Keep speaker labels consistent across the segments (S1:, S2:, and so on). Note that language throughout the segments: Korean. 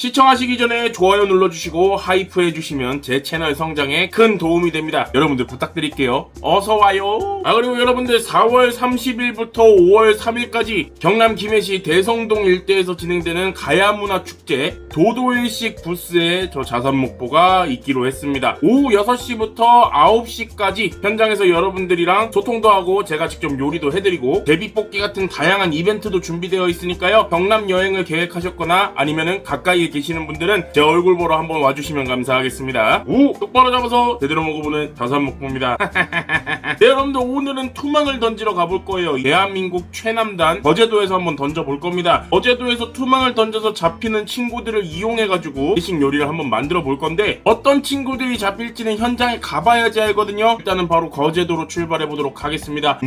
S1: 시청하시기 전에 좋아요 눌러주시고 하이프 해주시면 제 채널 성장에 큰 도움이 됩니다. 여러분들 부탁드릴게요. 어서와요. 그리고 여러분들 4월 30일부터 5월 3일까지 경남 김해시 대성동 일대에서 진행되는 가야문화축제 도도일식 부스에 저 자산목보가 있기로 했습니다. 오후 6시부터 9시까지 현장에서 여러분들이랑 소통도 하고 제가 직접 요리도 해드리고 제비뽑기 같은 다양한 이벤트도 준비되어 있으니까요. 경남 여행을 계획하셨거나 아니면은 가까이에 계시는 분들은 제 얼굴 보러 한번 와주시면 감사하겠습니다. 오! 똑바로 잡아서 제대로 먹어보는 자산목보입니다. 네, 여러분들 오늘은 투망을 던지러 가볼 거예요. 대한민국 최남단 거제도에서 한번 던져볼 겁니다. 거제도에서 투망을 던져서 잡히는 친구들을 이용해가지고 대식 요리를 한번 만들어 볼 건데 어떤 친구들이 잡힐지는 현장에 가봐야지 알거든요. 일단은 바로 거제도로 출발해 보도록 하겠습니다.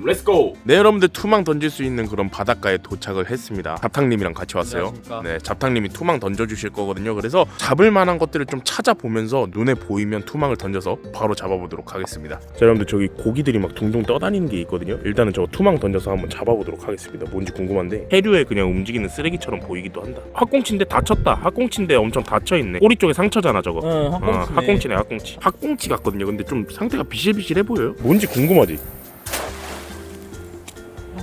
S1: 렛츠고. 네, 여러분들 투망 던질 수 있는 그런 바닷가에 도착을 했습니다. 잡탕님이랑 같이 왔어요. 네, 잡탕님이 투망 던져주실 거거든요. 그래서 잡을 만한 것들을 좀 찾아보면서 눈에 보이면 투망을 던져서 바로 잡아보도록 하겠습니다. 자, 여러분들 저기 고기들이 막 둥둥 떠다니는 게 있거든요. 일단은 저 투망 던져서 한번 잡아보도록 하겠습니다. 뭔지 궁금한데 해류에 그냥 움직이는 쓰레기처럼 보이기도 한다. 학꽁치인데 다쳤다. 학꽁치인데 엄청 다쳐있네. 꼬리 쪽에 상처잖아 저거. 학꽁치네. 학꽁치 같거든요. 근데 좀 상태가 비실비실해 보여요. 뭔지 궁금하지?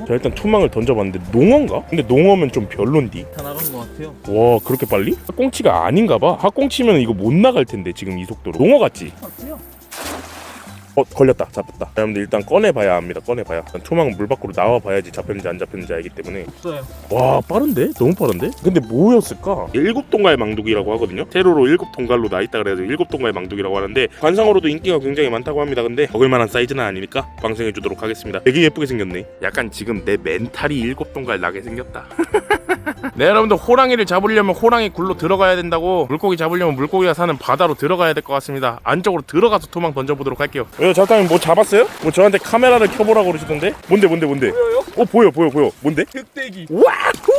S1: 자, 일단 투망을 던져봤는데 농어인가? 근데 농어면 좀 별론디.
S2: 다 나간 것 같아요.
S1: 와, 그렇게 빨리? 학꽁치가 아닌가봐. 학꽁치면 이거 못 나갈 텐데 지금 이 속도로. 농어 같지?
S2: 맞지요?
S1: 걸렸다. 잡혔다. 여러분들 일단 꺼내봐야 합니다. 꺼내봐야. 투망은 물 밖으로 나와봐야지 잡혔는지 안 잡혔는지 알기 때문에.
S2: 없어요.
S1: 와, 빠른데? 너무 빠른데? 근데 뭐였을까? 7동갈 망두기라고 하거든요. 세로로 7동갈로 나있다 그래서 7동갈 망두기라고 하는데 관상으로도 인기가 굉장히 많다고 합니다. 근데 먹을만한 사이즈는 아니니까 방생해주도록 하겠습니다. 되게 예쁘게 생겼네. 약간 지금 내 멘탈이 7동갈 나게 생겼다. 네, 여러분들 호랑이를 잡으려면 호랑이 굴로 들어가야 된다고, 물고기 잡으려면 물고기가 사는 바다로 들어가야 될 것 같습니다. 안쪽으로 들어가서 투망 던져보도록 할게요. 작가님 뭐 잡았어요? 뭐 저한테 카메라를 켜보라고 그러시던데? 뭔데? 보여요? 보여. 뭔데?
S2: 흑돼지.
S1: 와후!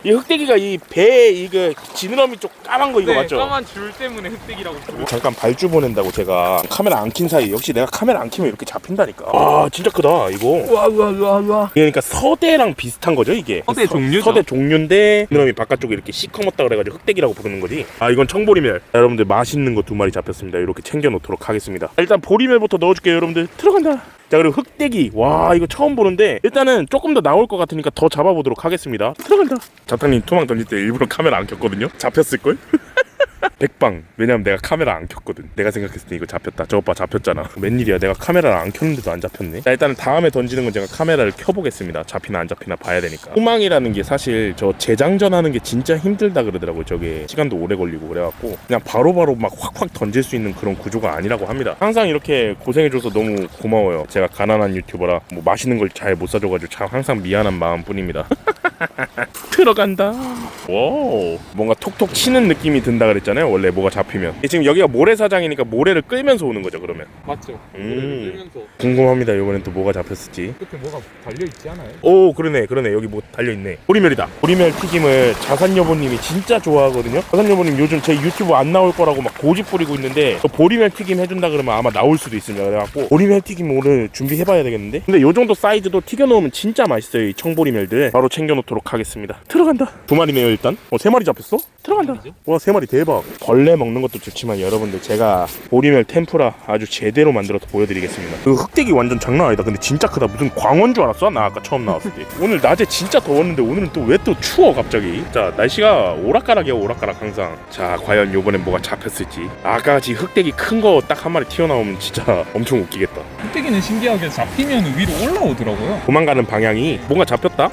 S1: 이 흑돼지가 이 배 이거 지느러미 쪽 까만 거 이거
S2: 네,
S1: 맞죠?
S2: 까만 줄 때문에 흑돼지라고 부르고.
S1: 잠깐 발주 보낸다고 제가 카메라 안 킨 사이 역시 내가 카메라 안 키면 이렇게 잡힌다니까. 아, 진짜 크다 이거.
S2: 우와.
S1: 그러니까 서대랑 비슷한 거죠 이게.
S2: 서대 종류죠.
S1: 서대 종류인데 지느러미 바깥쪽에 이렇게 시커멓다 그래가지고 흑돼지라고 부르는 거지. 아, 이건 청보리멸. 여러분들 맛있는 거 2마리 잡혔습니다. 이렇게 챙겨 놓도록 하겠습니다. 일단 보리멸부터 넣어줄게요. 여러분들 들어간다. 자, 그리고 흑돼지. 와, 이거 처음 보는데 일단은 조금 더 나올 것 같으니까 더 잡아보도록 하겠습니다. 들어간다. 잡탕님 투망 던질 때 일부러 카메라 안 켰거든요. 잡혔을걸? 백방. 왜냐면 내가 카메라 안 켰거든. 내가 생각했을 때 이거 잡혔다. 저거 봐, 잡혔잖아. 웬일이야, 내가 카메라를 안 켰는데도 안 잡혔네. 자, 일단은 다음에 던지는 건 제가 카메라를 켜보겠습니다. 잡히나 안 잡히나 봐야 되니까. 투망이라는 게 사실 저 재장전하는 게 진짜 힘들다 그러더라고요. 저게 시간도 오래 걸리고 그래갖고 그냥 바로바로 막 확확 던질 수 있는 그런 구조가 아니라고 합니다. 항상 이렇게 고생해줘서 너무 고마워요. 제가 가난한 유튜버라 뭐 맛있는 걸 잘 못 사줘가지고 참 항상 미안한 마음뿐입니다. 들어간다. 와우, 뭔가 톡톡 치는 느낌이 든다 그랬잖아요. 원래 뭐가 잡히면. 지금 여기가 모래사장이니까 모래를 끌면서 오는 거죠 그러면.
S2: 맞죠. 끌면서.
S1: 궁금합니다. 이번엔 또 뭐가 잡혔을지.
S2: 이렇게 뭐가 달려있지 않아요?
S1: 오, 그러네. 여기 뭐 달려있네. 보리멸이다. 보리멸 튀김을 자산여보님이 진짜 좋아하거든요. 자산여보님 요즘 제 유튜브 안 나올 거라고 막 고집 부리고 있는데 저 보리멸 튀김 해준다 그러면 아마 나올 수도 있습니다. 그래갖고 보리멸 튀김 오늘 준비해봐야 되겠는데. 근데 요 정도 사이즈도 튀겨놓으면 진짜 맛있어요. 이 청보리멸들. 바로 챙겨놓도록 하겠습니다. 들어간다. 2마리네요 일단. 3마리 잡혔어? 들어간다. 와, 3마리 대박. 벌레 먹는 것도 좋지만 여러분들 제가 보리멸 템푸라 아주 제대로 만들어서 보여드리겠습니다. 그 흑돼지 완전 장난 아니다. 근데 진짜 크다. 무슨 광어인 줄 알았어? 나 아까 처음 나왔을 때. 오늘 낮에 진짜 더웠는데 오늘은 또 왜 또 추워 갑자기. 자, 날씨가 오락가락이야. 오락가락 항상. 자, 과연 요번엔 뭐가 잡혔을지. 아까같이 흑돼지 큰 거 딱 한 마리 튀어나오면 진짜 엄청 웃기겠다.
S2: 흑돼지는 신기하게 잡히면 위로 올라오더라고요.
S1: 도망가는 방향이 뭔가 잡혔다?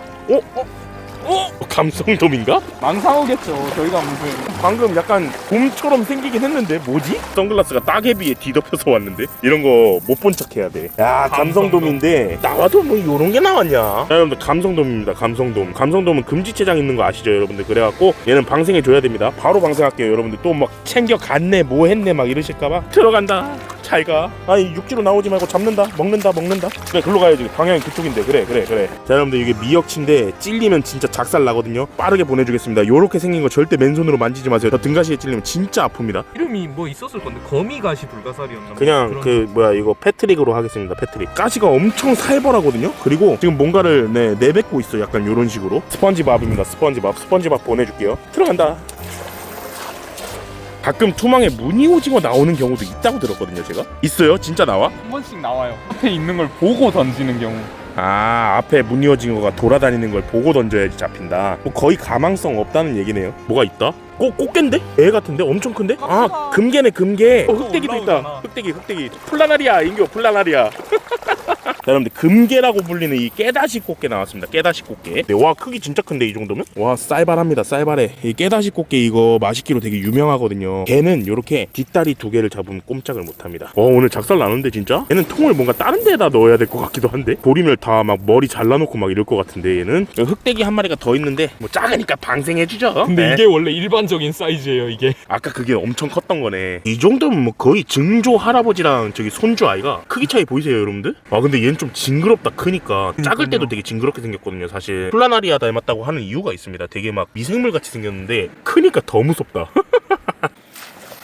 S1: 감성돔인가?
S2: 망상어겠죠. 저희가 무슨
S1: 방금 약간 돔처럼 생기긴 했는데 뭐지? 선글라스가 따개비에 뒤덮여서 왔는데 이런 거 못 본 척 해야 돼. 야, 감성돔인데 나와도 뭐 요런 게 나왔냐? 자, 여러분들 감성돔입니다. 감성돔은 금지체장 있는 거 아시죠 여러분들? 그래갖고 얘는 방생해 줘야 됩니다. 바로 방생할게요. 여러분들 또 막 챙겨 갔네 뭐 했네 막 이러실까봐. 들어간다. 잘가. 아니, 육지로 나오지 말고 잡는다. 먹는다. 그래, 글로 가야지. 방향이 그쪽인데. 그래. 자, 여러분들 이게 미역치인데 찔리면 진짜 작살 나거든요. 빠르게 보내주겠습니다. 요렇게 생긴 거 절대 맨손으로 만지지 마세요. 저 등가시에 찔리면 진짜 아픕니다.
S2: 이름이 뭐 있었을 건데 거미가시 불가사리였나?
S1: 그냥 그 뭐야 이거 패트릭으로 하겠습니다. 패트릭. 가시가 엄청 살벌하거든요. 그리고 지금 뭔가를 내뱉고 있어. 약간 요런 식으로. 스펀지밥입니다. 스펀지밥 보내줄게요. 들어간다. 가끔 투망에 무늬 오징어 나오는 경우도 있다고 들었거든요. 제가 있어요? 진짜 나와?
S2: 한 번씩 나와요. 앞에 있는 걸 보고 던지는 경우.
S1: 아, 앞에 무늬 오징어가 돌아다니는 걸 보고 던져야지 잡힌다. 뭐 거의 가망성 없다는 얘기네요. 뭐가 있다? 꽃게인데? 애 같은데? 엄청 큰데? 아, 금게네, 금게. 흑돼지도 있다. 흑돼지. 플라나리아, 인교 플라나리아. 자, 여러분들 금게라고 불리는 이 깨다시 꽃게 나왔습니다. 깨다시 꽃게. 네, 와, 크기 진짜 큰데 이 정도면? 와, 쌀발합니다. 쌀발해. 이 깨다시 꽃게 이거 맛있기로 되게 유명하거든요. 걔는 요렇게 뒷다리 2개를 잡으면 꼼짝을 못합니다. 오늘 작살 나는데 진짜? 얘는 통을 뭔가 다른 데다 넣어야 될 것 같기도 한데 보리멸 다 막 머리 잘라놓고 막 이럴 것 같은데 얘는 흑돼지 한 마리가 더 있는데 뭐 작으니까 방생해주죠.
S2: 근데
S1: 네.
S2: 이게 원래 일반적인 사이즈예요 이게.
S1: 아까 그게 엄청 컸던 거네. 이 정도면 뭐 거의 증조 할아버지랑 저기 손주 아이가 크기 차이 보이세요 여러분들? 아 근데 얘는 좀 징그럽다. 크니까 작을 때도 되게 징그럽게 생겼거든요. 사실 플라나리아 닮았다고 하는 이유가 있습니다. 되게 막 미생물 같이 생겼는데 크니까 더 무섭다.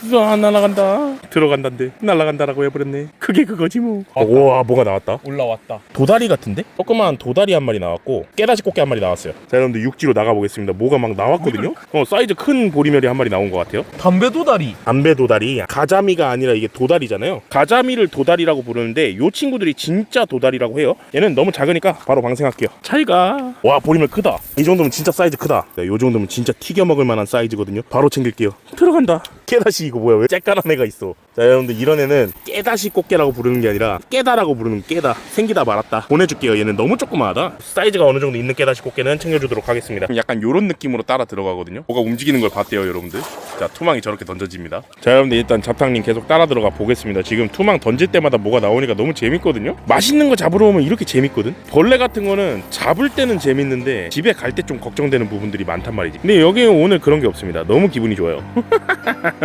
S1: 날아간다. 들어간다는데 날아간다라고 해버렸네. 그게 그거지 뭐. 우와 뭐가 나왔다.
S2: 올라왔다.
S1: 도다리 같은데? 조그만 도다리 한 마리 나왔고 깨다시 꽃게 한 마리 나왔어요. 자 여러분들 육지로 나가보겠습니다. 뭐가 막 나왔거든요. 사이즈 큰 보리멸이 한 마리 나온 것 같아요.
S2: 담배 도다리.
S1: 담배 도다리. 가자미가 아니라 이게 도다리잖아요. 가자미를 도다리라고 부르는데 요 친구들이 진짜 도다리라고 해요. 얘는 너무 작으니까 바로 방생할게요. 잘가. 와 보리멸 크다. 이 정도면 진짜 사이즈 크다. 네, 요 정도면 진짜 튀겨 먹을 만한 사이즈거든요. 바로 챙길게요. 들어간다. 깨다시 이거 뭐야? 왜 쬐까란 애가 있어? 자 여러분들 이런 애는 깨다시 꽃게라고 부르는 게 아니라 깨다라고 부르는 깨다. 생기다 말았다. 보내줄게요. 얘는 너무 조그마하다. 사이즈가 어느 정도 있는 깨다시 꽃게는 챙겨주도록 하겠습니다. 약간 요런 느낌으로 따라 들어가거든요. 뭐가 움직이는 걸 봤대요 여러분들. 자 투망이 저렇게 던져집니다. 자 여러분들 일단 잡탕님 계속 따라 들어가 보겠습니다. 지금 투망 던질 때마다 뭐가 나오니까 너무 재밌거든요. 맛있는 거 잡으러 오면 이렇게 재밌거든. 벌레 같은 거는 잡을 때는 재밌는데 집에 갈 때 좀 걱정되는 부분들이 많단 말이지. 근데 여기는 오늘 그런 게 없습니다. 너무 기분이 좋아요.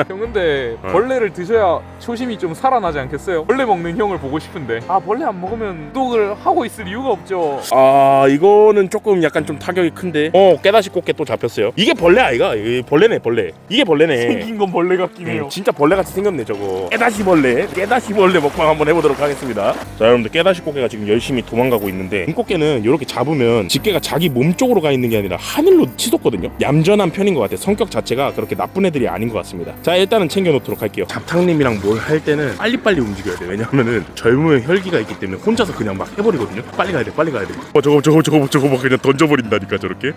S2: 형 근데 벌레를 드셔야 초심이 좀 살아나지 않겠어요? 벌레 먹는 형을 보고 싶은데 아 벌레 안 먹으면 구독을 하고 있을 이유가 없죠.
S1: 아 이거는 조금 약간 좀 타격이 큰데. 깨다시 꽃게 또 잡혔어요. 이게 벌레 아이가? 벌레네 벌레. 이게 벌레네.
S2: 생긴 건 벌레 같긴 해요.
S1: 진짜 벌레같이 생겼네 저거. 깨다시 벌레 먹방 한번 해보도록 하겠습니다. 자 여러분들 깨다시 꽃게가 지금 열심히 도망가고 있는데 금꽃게는 이렇게 잡으면 집게가 자기 몸 쪽으로 가 있는 게 아니라 하늘로 치솟거든요. 얌전한 편인 것 같아요. 성격 자체가 그렇게 나쁜 애들이 아닌 것 같습니다. 자 일단은 챙겨놓도록 할게요. 잡탕님이랑 뭘 할 때는 빨리빨리 움직여야 돼. 왜냐하면은 젊은 혈기가 있기 때문에 혼자서 그냥 막 해버리거든요. 빨리 가야 돼. 저거 막 그냥 던져버린다니까 저렇게.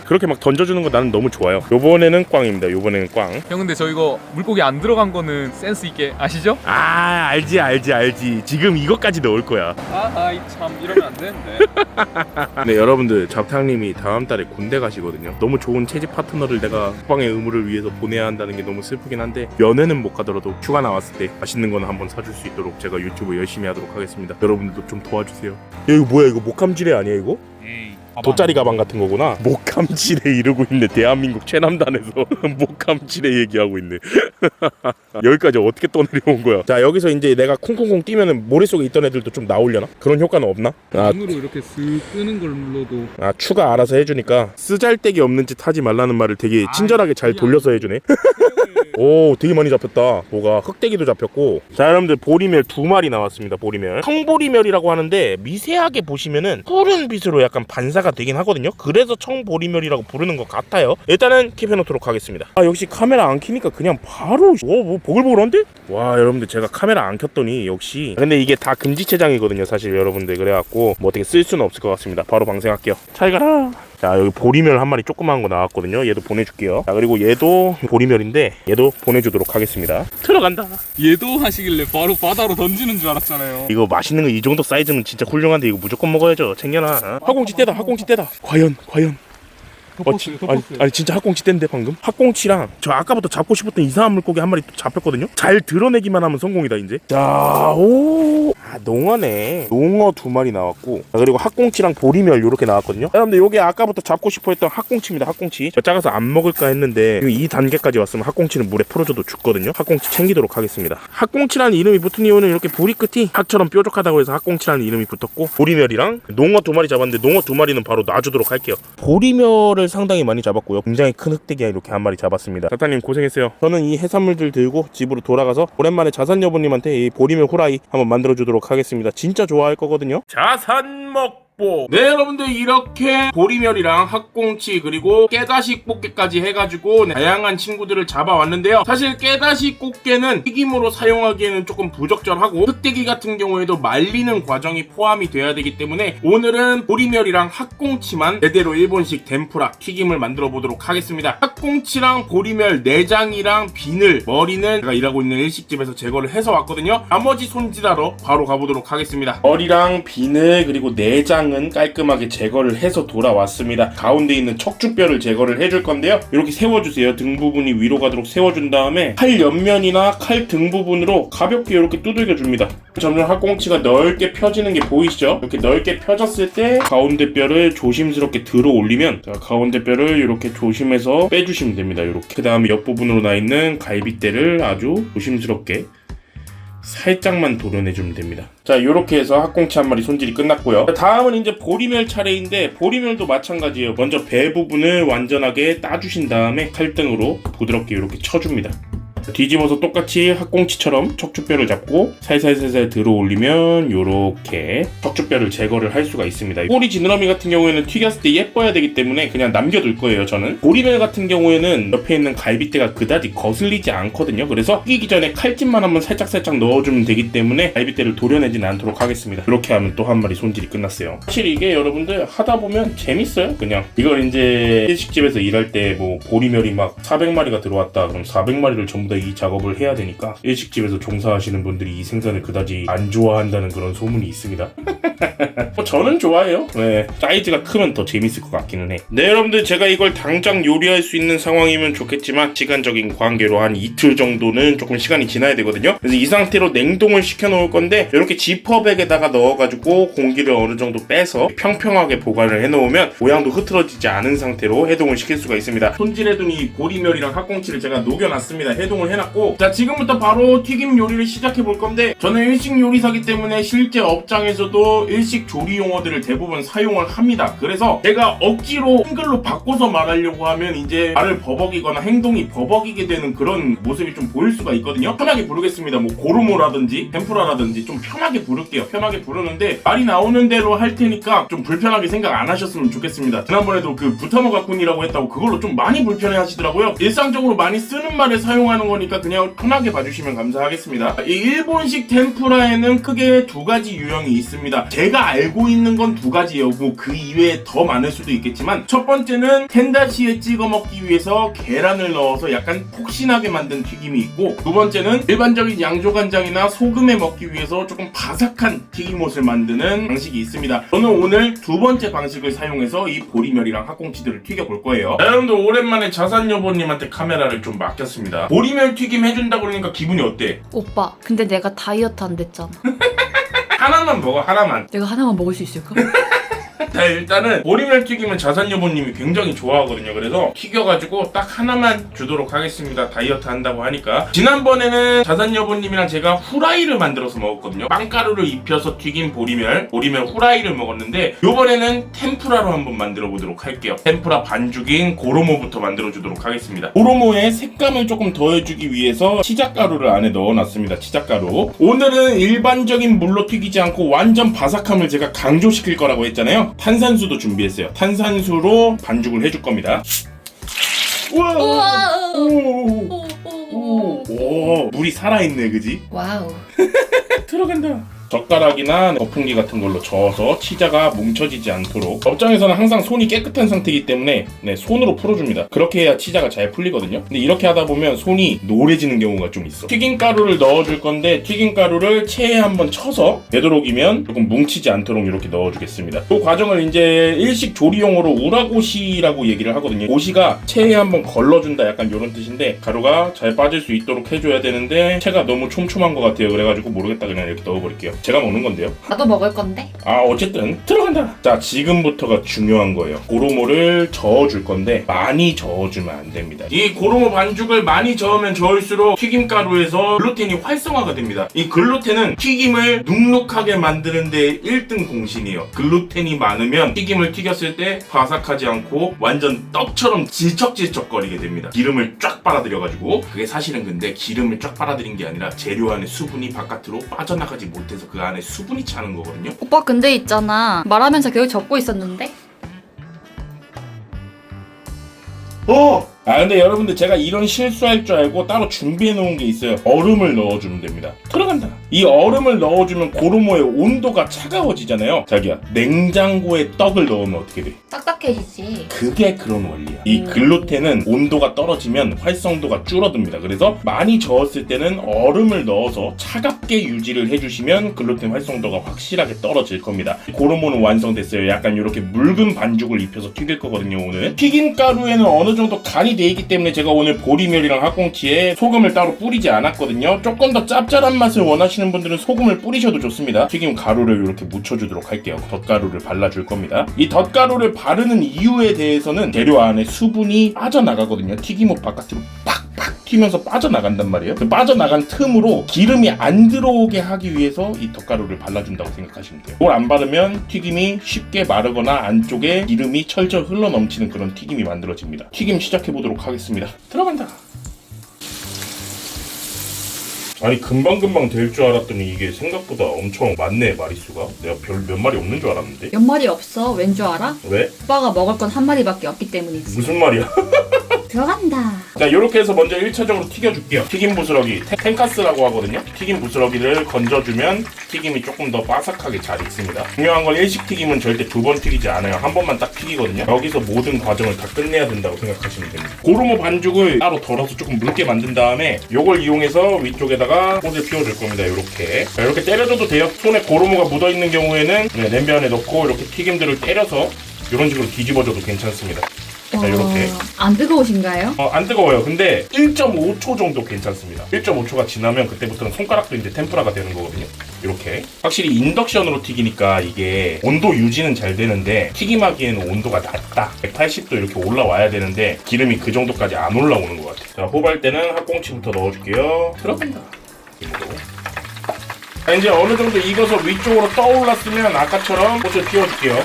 S1: 그렇게 막 던져주는 거 나는 너무 좋아요. 요번에는 꽝입니다. 요번에는 꽝.
S2: 형 근데 저 이거 물고기 안 들어간 거는 센스 있게 아시죠?
S1: 아 알지. 지금 이것까지 넣을 거야.
S2: 아이 참 이러면 안 되는데.
S1: 네 여러분들 잡탕님이 다음 달에 군대 가시거든요. 너무 좋은 채집 파트너를 내가 국방의 의무를 위해서 보내야 한다는 게 너무 슬프긴 한데 연애는 못 가더라도 휴가 나왔을 때 맛있는 거는 한번 사줄 수 있도록 제가 유튜브 열심히 하도록 하겠습니다. 여러분들도 좀 도와주세요. 야 이거 뭐야? 이거 목감지레 아니야 이거?
S2: 에이,
S1: 돗자리 가방 같은 거구나. 목감지레 이러고 있네. 대한민국 최남단에서 목감지레 얘기하고 있네. 여기까지 어떻게 떠내려온 거야? 자 여기서 이제 내가 쿵쿵쿵 뛰면은 머릿속에 있던 애들도 좀 나오려나? 그런 효과는 없나?
S2: 눈으로 이렇게 쓱 끄는 걸로도.
S1: 추가 알아서 해주니까 쓰잘데기 없는 짓 하지 말라는 말을 되게 친절하게 잘 돌려서 해주네. 오 되게 많이 잡혔다. 뭐가 흑돼지도 잡혔고. 자 여러분들 보리멸 2마리 나왔습니다. 보리멸 청보리멸이라고 하는데 미세하게 보시면은 푸른 빛으로 약간 반사가 되긴 하거든요. 그래서 청보리멸이라고 부르는 것 같아요. 일단은 킵해놓도록 하겠습니다. 역시 카메라 안 켜니까 그냥 바로 뭐 보글보글한데? 와 여러분들 제가 카메라 안 켰더니 역시. 근데 이게 다 금지체장이거든요 사실 여러분들. 그래갖고 뭐 어떻게 쓸 수는 없을 것 같습니다. 바로 방생할게요. 잘 가라. 자 여기 보리멸 한 마리 조그마한 거 나왔거든요. 얘도 보내줄게요. 자 그리고 얘도 보리멸인데 얘도 보내주도록 하겠습니다. 들어간다.
S2: 얘도 하시길래 바로 바다로 던지는 줄 알았잖아요.
S1: 이거 맛있는 거 이 정도 사이즈면 진짜 훌륭한데 이거 무조건 먹어야죠. 챙겨놔. 학꽁치 떼다. 과연 아니 진짜 학꽁치 뗀데 방금? 학꽁치랑 저 아까부터 잡고 싶었던 이상한 물고기 한 마리 또 잡혔거든요. 잘 드러내기만 하면 성공이다 이제. 농어네. 농어 2마리 나왔고. 자, 그리고 학꽁치랑 보리멸 요렇게 나왔거든요. 여러분들 요게 아까부터 잡고 싶어 했던 학꽁치입니다. 학꽁치. 저 작아서 안 먹을까 했는데 이 단계까지 왔으면 학꽁치는 물에 풀어줘도 죽거든요. 학꽁치 챙기도록 하겠습니다. 학꽁치라는 이름이 붙은 이유는 이렇게 보리 끝이 학처럼 뾰족하다고 해서 학꽁치라는 이름이 붙었고, 보리멸이랑 농어 2마리 잡았는데 농어 2마리는 바로 놔주도록 할게요. 보리멸을 살을 상당히 많이 잡았고요. 굉장히 큰 흑돼지 이렇게 한 마리 잡았습니다. 작가님 고생했어요. 저는 이 해산물들 들고 집으로 돌아가서 오랜만에 자산 여보님한테 이 보리멸 후라이 한번 만들어주도록 하겠습니다. 진짜 좋아할 거거든요. 자산 먹 네, 여러분들 이렇게 보리멸이랑 학꽁치 그리고 깨다시 꽃게까지 해가지고 다양한 친구들을 잡아왔는데요. 사실 깨다시 꽃게는 튀김으로 사용하기에는 조금 부적절하고 흑돼지 같은 경우에도 말리는 과정이 포함이 돼야 되기 때문에 오늘은 보리멸이랑 학꽁치만 제대로 일본식 덴푸라 튀김을 만들어 보도록 하겠습니다. 학꽁치랑 보리멸 내장이랑 비늘 머리는 제가 일하고 있는 일식집에서 제거를 해서 왔거든요. 나머지 손질하러 바로 가보도록 하겠습니다. 머리랑 비늘 그리고 내장 은 깔끔하게 제거를 해서 돌아왔습니다. 가운데 있는 척추뼈를 제거를 해줄 건데요. 이렇게 세워주세요. 등 부분이 위로 가도록 세워준 다음에 칼 옆면이나 칼 등 부분으로 가볍게 이렇게 두들겨줍니다. 점점 학꽁치가 넓게 펴지는 게 보이시죠? 이렇게 넓게 펴졌을 때 가운데 뼈를 조심스럽게 들어 올리면 가운데 뼈를 이렇게 조심해서 빼주시면 됩니다. 이렇게. 그 다음에 옆부분으로 나 있는 갈비대를 아주 조심스럽게 살짝만 도려내주면 됩니다. 자, 이렇게 해서 학꽁치 한 마리 손질이 끝났고요. 다음은 이제 보리멸 차례인데 보리멸도 마찬가지예요. 먼저 배 부분을 완전하게 따주신 다음에 칼등으로 부드럽게 이렇게 쳐줍니다. 뒤집어서 똑같이 학꽁치처럼 척추뼈를 잡고 살살살살 들어 올리면 요렇게 척추뼈를 제거를 할 수가 있습니다. 꼬리 지느러미 같은 경우에는 튀겼을 때 예뻐야 되기 때문에 그냥 남겨둘 거예요. 저는 보리멸 같은 경우에는 옆에 있는 갈비대가 그다지 거슬리지 않거든요. 그래서 튀기기 전에 칼집만 한번 살짝살짝 넣어주면 되기 때문에 갈비대를 도려내진 않도록 하겠습니다. 이렇게 하면 또 한 마리 손질이 끝났어요. 사실 이게 여러분들 하다 보면 재밌어요. 그냥 이걸 이제 일식집에서 일할 때 뭐 보리멸이 막 400마리가 들어왔다 그럼 400마리를 전부 다 이 작업을 해야 되니까 일식집에서 종사하시는 분들이 이 생선을 그다지 안 좋아한다는 그런 소문이 있습니다. 저는 좋아해요. 네, 사이즈가 크면 더 재밌을 것 같기는 해. 네, 여러분들 제가 이걸 당장 요리할 수 있는 상황이면 좋겠지만 시간적인 관계로 한 이틀 정도는 조금 시간이 지나야 되거든요. 그래서 이 상태로 냉동을 시켜 놓을 건데 이렇게 지퍼백에다가 넣어가지고 공기를 어느 정도 빼서 평평하게 보관을 해 놓으면 모양도 흐트러지지 않은 상태로 해동을 시킬 수가 있습니다. 손질해둔 이 보리멸이랑 학꽁치를 제가 녹여놨습니다. 해동을 해놨고, 자, 지금부터 바로 튀김 요리를 시작해 볼 건데 저는 일식 요리사기 때문에 실제 업장에서도 일식 조리 용어들을 대부분 사용을 합니다. 그래서 제가 억지로 한글로 바꿔서 말하려고 하면 이제 말을 버벅이거나 행동이 버벅이게 되는 그런 모습이 좀 보일 수가 있거든요. 편하게 부르겠습니다. 뭐 고르모라든지 템푸라라든지 좀 편하게 부를게요. 편하게 부르는데 말이 나오는 대로 할 테니까 좀 불편하게 생각 안 하셨으면 좋겠습니다. 지난번에도 그 부타노가쿤이라고 했다고 그걸로 좀 많이 불편해 하시더라고요. 일상적으로 많이 쓰는 말을 사용하는 거니까 그냥 편하게 봐주시면 감사하겠습니다. 이 일본식 템푸라에는 크게 두 가지 유형이 있습니다. 제가 알고 있는 건 두 가지예요. 뭐 그 이외에 더 많을 수도 있겠지만 첫 번째는 텐다시에 찍어 먹기 위해서 계란을 넣어서 약간 폭신하게 만든 튀김이 있고, 두 번째는 일반적인 양조간장이나 소금에 먹기 위해서 조금 바삭한 튀김옷을 만드는 방식이 있습니다. 저는 오늘 두 번째 방식을 사용해서 이 보리멸이랑 학꽁치들을 튀겨볼 거예요. 자, 여러분들 오랜만에 자산여보님한테 카메라를 좀 맡겼습니다. 보리멸 튀김 해준다고 그러니까 기분이 어때?
S3: 오빠, 근데 내가 다이어트 안 됐잖아.
S1: 하나만 먹어, 하나만.
S3: 내가 하나만 먹을 수 있을까?
S1: 자, 일단은 보리멸 튀김은 자산여보님이 굉장히 좋아하거든요. 그래서 튀겨가지고 딱 하나만 주도록 하겠습니다. 다이어트 한다고 하니까. 지난번에는 자산여보님이랑 제가 후라이를 만들어서 먹었거든요. 빵가루를 입혀서 튀긴 보리멸 후라이를 먹었는데 요번에는 템푸라로 한번 만들어 보도록 할게요. 템푸라 반죽인 고로모부터 만들어 주도록 하겠습니다. 고로모에 색감을 조금 더해주기 위해서 치자가루를 안에 넣어놨습니다. 치자가루. 오늘은 일반적인 물로 튀기지 않고 완전 바삭함을 제가 강조시킬 거라고 했잖아요. 탄산수도 준비했어요. 탄산수로 반죽을 해줄 겁니다. 우와! 오, 물이 살아있네, 그지?
S3: 와우.
S1: 들어간다. 젓가락이나 거품기 같은 걸로 저어서 치자가 뭉쳐지지 않도록. 업장에서는 항상 손이 깨끗한 상태이기 때문에 손으로 풀어줍니다. 그렇게 해야 치자가 잘 풀리거든요. 근데 이렇게 하다 보면 손이 노래지는 경우가 좀 있어. 튀김가루를 넣어줄 건데 튀김가루를 체에 한번 쳐서 되도록이면 조금 뭉치지 않도록 이렇게 넣어주겠습니다. 그 과정을 이제 일식 조리용어로 우라고시라고 얘기를 하거든요. 고시가 체에 한번 걸러준다, 약간 이런 뜻인데 가루가 잘 빠질 수 있도록 해줘야 되는데 체가 너무 촘촘한 것 같아요. 그래가지고 모르겠다 그냥 이렇게 넣어버릴게요. 제가 먹는 건데요.
S3: 나도 먹을 건데.
S1: 아 어쨌든 들어간다. 자 지금부터가 중요한 거예요. 고로모를 저어줄 건데 많이 저어주면 안 됩니다. 이 고로모 반죽을 많이 저으면 저을수록 튀김가루에서 글루텐이 활성화가 됩니다. 이 글루텐은 튀김을 눅눅하게 만드는데 1등 공신이에요. 글루텐이 많으면 튀김을 튀겼을 때 바삭하지 않고 완전 떡처럼 질척질척거리게 됩니다. 기름을 쫙 빨아들여가지고 그게 사실은 근데 기름을 쫙 빨아들인 게 아니라 재료 안에 수분이 바깥으로 빠져나가지 못해서 그 안에 수분이 차는 거거든요.
S3: 오빠 근데 있잖아. 말하면서 계속 적고 있었는데.
S1: 근데 여러분들 제가 이런 실수할 줄 알고 따로 준비해 놓은 게 있어요. 얼음을 넣어주면 됩니다. 들어간다. 이 얼음을 넣어주면 고로모의 온도가 차가워지잖아요. 자기야, 냉장고에 떡을 넣으면 어떻게 돼?
S3: 딱딱해지지.
S1: 그게 그런 원리야. 이 글루텐은 온도가 떨어지면 활성도가 줄어듭니다. 그래서 많이 저었을 때는 얼음을 넣어서 차갑게 유지를 해주시면 글루텐 활성도가 확실하게 떨어질 겁니다. 고로모는 완성됐어요. 약간 이렇게 묽은 반죽을 입혀서 튀길 거거든요. 오늘 튀김가루에는 어느 정도 간이 돼 있기 때문에 제가 오늘 보리멸이랑 학꽁치에 소금을 따로 뿌리지 않았거든요. 조금 더 짭짤한 맛을 원하시는 분들은 소금을 뿌리셔도 좋습니다. 튀김 가루를 이렇게 묻혀주도록 할게요. 덧가루를 발라줄 겁니다. 이 덧가루를 바르는 이유에 대해서는 재료 안에 수분이 빠져나가거든요. 튀김옷 바깥으로 팍팍 튀면서 빠져나간단 말이에요. 그 빠져나간 틈으로 기름이 안 들어오게 하기 위해서 이 덧가루를 발라준다고 생각하시면 돼요. 이걸 안 바르면 튀김이 쉽게 마르거나 안쪽에 기름이 철철 흘러넘치는 그런 튀김이 만들어집니다. 튀김 시작해보도록 하겠습니다. 들어간다. 아니 금방금방 될 줄 알았더니 이게 생각보다 엄청 많네. 마리수가 내가 별 몇 마리 없는 줄 알았는데.
S3: 몇 마리 없어. 왠 줄 알아?
S1: 왜?
S3: 오빠가 먹을 건 한 마리밖에 없기 때문이지.
S1: 무슨 말이야?
S3: 들어간다.
S1: 자, 이렇게 해서 먼저 1차적으로 튀겨줄게요. 튀김 부스러기, 텐카스라고 하거든요. 튀김 부스러기를 건져주면 튀김이 조금 더 바삭하게 잘 익습니다. 중요한 건 일식 튀김은 절대 두 번 튀기지 않아요. 한 번만 딱 튀기거든요. 여기서 모든 과정을 다 끝내야 된다고 생각하시면 됩니다. 고로모 반죽을 따로 덜어서 조금 묽게 만든 다음에 요걸 이용해서 위쪽에다가 꽃을 피워줄 겁니다. 이렇게. 자, 이렇게 때려줘도 돼요. 손에 고로모가 묻어있는 경우에는 냄비 안에 넣고 이렇게 튀김들을 때려서 이런 식으로 뒤집어줘도 괜찮습니다. 자, 이렇게.
S3: 안 뜨거우신가요?
S1: 안 뜨거워요. 근데 1.5초 정도 괜찮습니다. 1.5초가 지나면 그때부터는 손가락도 이제 템프라가 되는 거거든요. 이렇게. 확실히 인덕션으로 튀기니까 이게 온도 유지는 잘 되는데 튀김하기에는 온도가 낮다. 180도 이렇게 올라와야 되는데 기름이 그 정도까지 안 올라오는 것 같아요. 자, 호발 때는 학꽁치부터 넣어줄게요. 들어간다. 자, 이제 어느 정도 익어서 위쪽으로 떠올랐으면 아까처럼 꽃을 피워줄게요.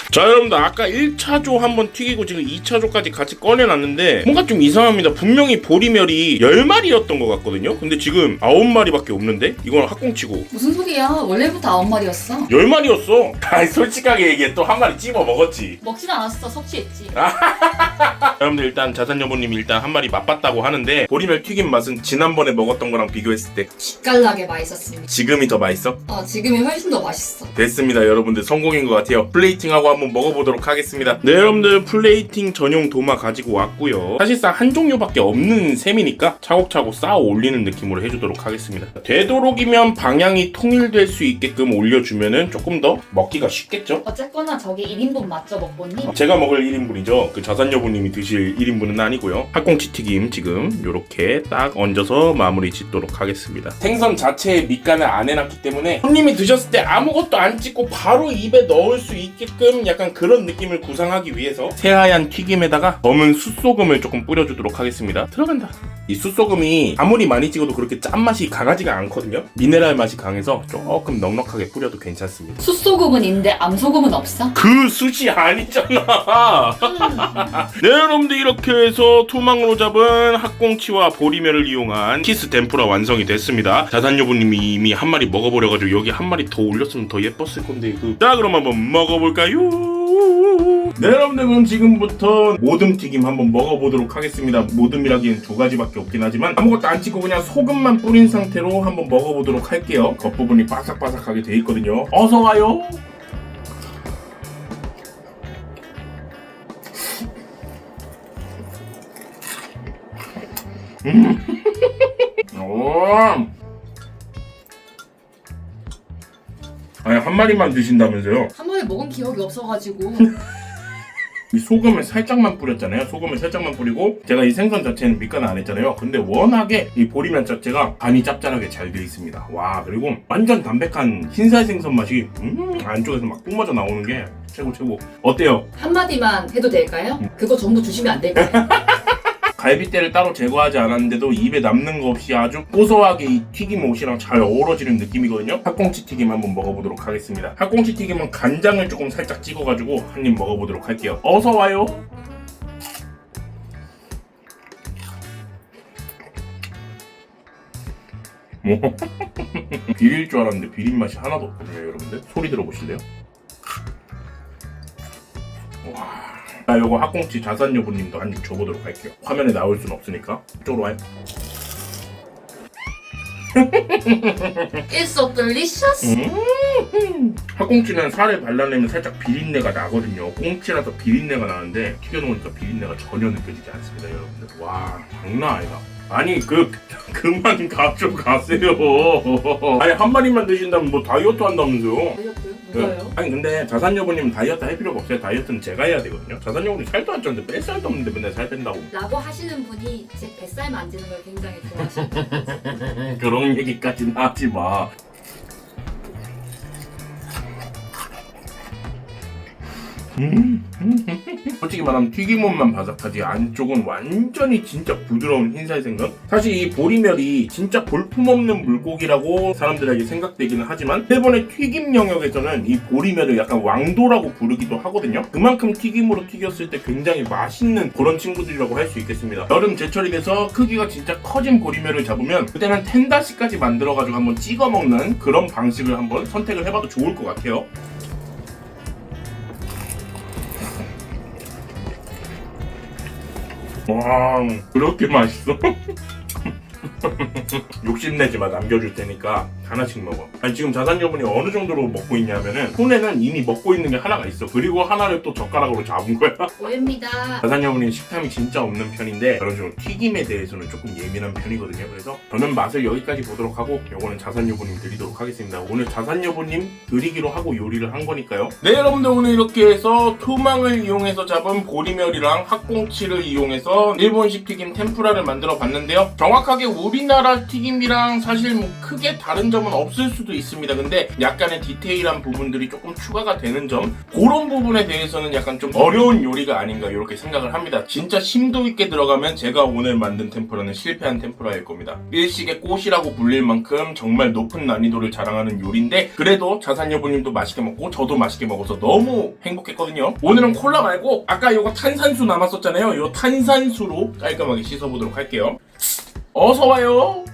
S1: 자, 여러분들 아까 1차조 한번 튀기고 지금 2차조까지 같이 꺼내놨는데 뭔가 좀 이상합니다. 분명히 보리멸이 10마리였던 것 같거든요. 근데 지금 9마리밖에 없는데? 이건 학꽁치고.
S3: 무슨 소리야? 원래부터 9마리였어.
S1: 10마리였어. 아니 솔직하게 얘기해. 또 한 마리 찝어 먹었지.
S3: 먹진 않았어. 섭취했지.
S1: 여러분들 일단 자산여보님이 일단 한 마리 맛봤다고 하는데 보리멸 튀김 맛은 지난번에 먹었던 거랑 비교했을 때
S3: 기깔나게 맛있었습니다.
S1: 지금이 더 맛있어?
S3: 지금이 훨씬 더 맛있어.
S1: 됐습니다. 여러분들 성공인 것 같아요. 플레이팅하고 한번 먹어보도록 하겠습니다. 네, 여러분들 플레이팅 전용 도마 가지고 왔고요. 사실상 한 종류밖에 없는 셈이니까 차곡차곡 쌓아 올리는 느낌으로 해주도록 하겠습니다. 되도록이면 방향이 통일될 수 있게끔 올려주면은 조금 더 먹기가 쉽겠죠?
S3: 어쨌거나 저게 1인분 맞죠, 먹보니?
S1: 제가 먹을 1인분이죠. 그 자산여보님이 드실 1인분은 아니고요. 학꽁치 튀김 지금 요렇게 딱 얹어서 마무리 짓도록 하겠습니다. 생선 자체에 밑간을 안 해놨기 때문에 손님이 드셨을 때 아무것도 안 찍고 바로 입에 넣을 수 있게끔 약간 그런 느낌을 구상하기 위해서 새하얀 튀김에다가 검은 숯소금을 조금 뿌려주도록 하겠습니다. 들어간다. 이 숯소금이 아무리 많이 찍어도 그렇게 짠맛이 강하지가 않거든요. 미네랄 맛이 강해서 조금 넉넉하게 뿌려도 괜찮습니다.
S3: 숯소금은 있는데 암소금은 없어?
S1: 그 숯이 아니잖아. 네, 여러분들 이렇게 해서 투망으로 잡은 학꽁치와 보리멸을 이용한 키스 덴푸라 완성이 됐습니다. 자산여부님이 이미 한 마리 먹어버려가지고 여기 한 마리 더 올렸으면 더 예뻤을 건데 자, 그럼 한번 먹어볼까요? 네, 여러분들 그럼 지금부터 모듬튀김 한번 먹어보도록 하겠습니다. 모듬이라기엔 두 가지밖에 없긴 하지만 아무것도 안 찍고 그냥 소금만 뿌린 상태로 한번 먹어보도록 할게요. 겉부분이 바삭바삭하게 돼 있거든요. 어서와요. 아니 한 마리만 드신다면서요?
S3: 한 번에 먹은 기억이 없어가지고
S1: 이 소금을 살짝만 뿌렸잖아요. 소금을 살짝만 뿌리고 제가 이 생선 자체는 밑간을 안 했잖아요. 근데 워낙에 이 보리면 자체가 간이 짭짤하게 잘 되어 있습니다. 와, 그리고 완전 담백한 흰살 생선 맛이 안쪽에서 막 뿜어져 나오는 게 최고. 어때요?
S3: 한마디만 해도 될까요? 그거 전부 주시면 안 될까요?
S1: 갈비뼈를 따로 제거하지 않았는데도 입에 남는 거 없이 아주 고소하게 이 튀김 옷이랑 잘 어우러지는 느낌이거든요. 학꽁치 튀김 한번 먹어보도록 하겠습니다. 학꽁치 튀김은 간장을 조금 살짝 찍어가지고 한 입 먹어보도록 할게요. 어서 와요. 뭐 비릴 줄 알았는데 비린 맛이 하나도 없거든요, 여러분들. 소리 들어보실래요? 와. 자, 요거 학꽁치 자산여부님도 한 입 줘보도록 할게요. 화면에 나올 순 없으니까. 이쪽으로 와요.
S3: It's so delicious.
S1: 학꽁치는 살에 발라내면 살짝 비린내가 나거든요. 꽁치라서 비린내가 나는데 튀겨놓으니까 비린내가 전혀 느껴지지 않습니다, 여러분들. 와, 장난 아니다. 아니 그만 가져가세요. 아니 한 마리만 드신다면 뭐 다이어트 한다면서요.
S3: 다이어트? 누가요?
S1: 아니 근데 자산여부님 다이어트 할 필요가 없어요. 다이어트는 제가 해야 되거든요. 자산여부님 살도 안 쪘는데 뺄 살도 없는데 맨날 살 뺀다고.
S3: 라고 하시는 분이 제 뱃살 만지는 걸 굉장히 좋아하시는
S1: 그런 얘기까지는 하지 마. 솔직히 말하면 튀김옷만 바삭하지 안쪽은 완전히 진짜 부드러운 흰살 생선. 사실 이 보리멸이 진짜 볼품없는 물고기라고 사람들에게 생각되기는 하지만 일본의 튀김 영역에서는 이 보리멸을 약간 왕도라고 부르기도 하거든요. 그만큼 튀김으로 튀겼을 때 굉장히 맛있는 그런 친구들이라고 할 수 있겠습니다. 여름 제철이 돼서 크기가 진짜 커진 보리멸을 잡으면 그때는 텐다시까지 만들어가지고 한번 찍어 먹는 그런 방식을 한번 선택을 해봐도 좋을 것 같아요. 와, 그렇게 맛있어? 욕심내지마, 남겨줄 테니까 하나씩 먹어. 아니 지금 자산여분이 어느 정도로 먹고 있냐면은 손에는 이미 먹고 있는 게 하나가 있어. 그리고 하나를 또 젓가락으로 잡은 거야.
S3: 오해입니다.
S1: 자산여분이 식탐이 진짜 없는 편인데 그런 식으로 튀김에 대해서는 조금 예민한 편이거든요. 그래서 저는 맛을 여기까지 보도록 하고 요거는 자산여분님 드리도록 하겠습니다. 오늘 자산여분님 드리기로 하고 요리를 한 거니까요. 네, 여러분들 오늘 이렇게 해서 토망을 이용해서 잡은 보리멸이랑 학꽁치를 이용해서 일본식 튀김 템푸라를 만들어 봤는데요. 정확하게 우리나라 튀김이랑 사실 뭐 크게 다른 점은 없을 수도 있습니다. 근데 약간의 디테일한 부분들이 조금 추가가 되는 점, 그런 부분에 대해서는 약간 좀 어려운 요리가 아닌가 이렇게 생각을 합니다. 진짜 심도 있게 들어가면 제가 오늘 만든 템푸라는 실패한 템푸라일 겁니다. 일식의 꽃이라고 불릴 만큼 정말 높은 난이도를 자랑하는 요리인데 그래도 자산여부님도 맛있게 먹고 저도 맛있게 먹어서 너무 행복했거든요. 오늘은 콜라 말고 아까 요거 탄산수 남았었잖아요. 요 탄산수로 깔끔하게 씻어보도록 할게요. 어서와요.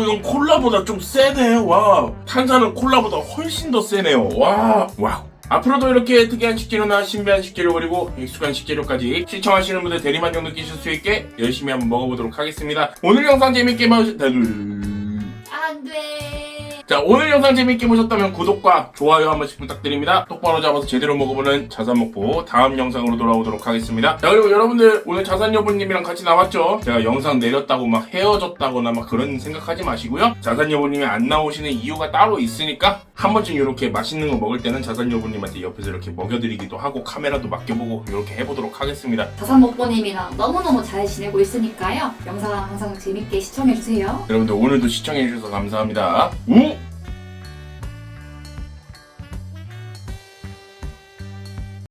S1: 이건 콜라보다 좀 세네. 와, 탄산은 콜라보다 훨씬 더 세네요. 와우. 앞으로도 이렇게 특이한 식재료나 신비한 식재료 그리고 익숙한 식재료까지 시청하시는 분들 대리만족 느끼실 수 있게 열심히 한번 먹어보도록 하겠습니다. 오늘 영상 재밌게 보셨다면
S3: 안 돼.
S1: 자, 오늘 영상 재밌게 보셨다면 구독과 좋아요 한 번씩 부탁드립니다. 똑바로 잡아서 제대로 먹어보는 자산먹보 다음 영상으로 돌아오도록 하겠습니다. 자, 그리고 여러분들 오늘 자산여보님이랑 같이 나왔죠? 제가 영상 내렸다고 막 헤어졌다거나 막 그런 생각하지 마시고요. 자산여보님이 안 나오시는 이유가 따로 있으니까 한 번쯤 이렇게 맛있는 거 먹을 때는 자산여보님한테 옆에서 이렇게 먹여드리기도 하고 카메라도 맡겨보고 이렇게 해보도록 하겠습니다.
S3: 자산먹보님이랑 너무너무 잘 지내고 있으니까요. 영상 항상 재밌게 시청해주세요.
S1: 여러분들 오늘도 시청해주셔서 감사합니다. 우!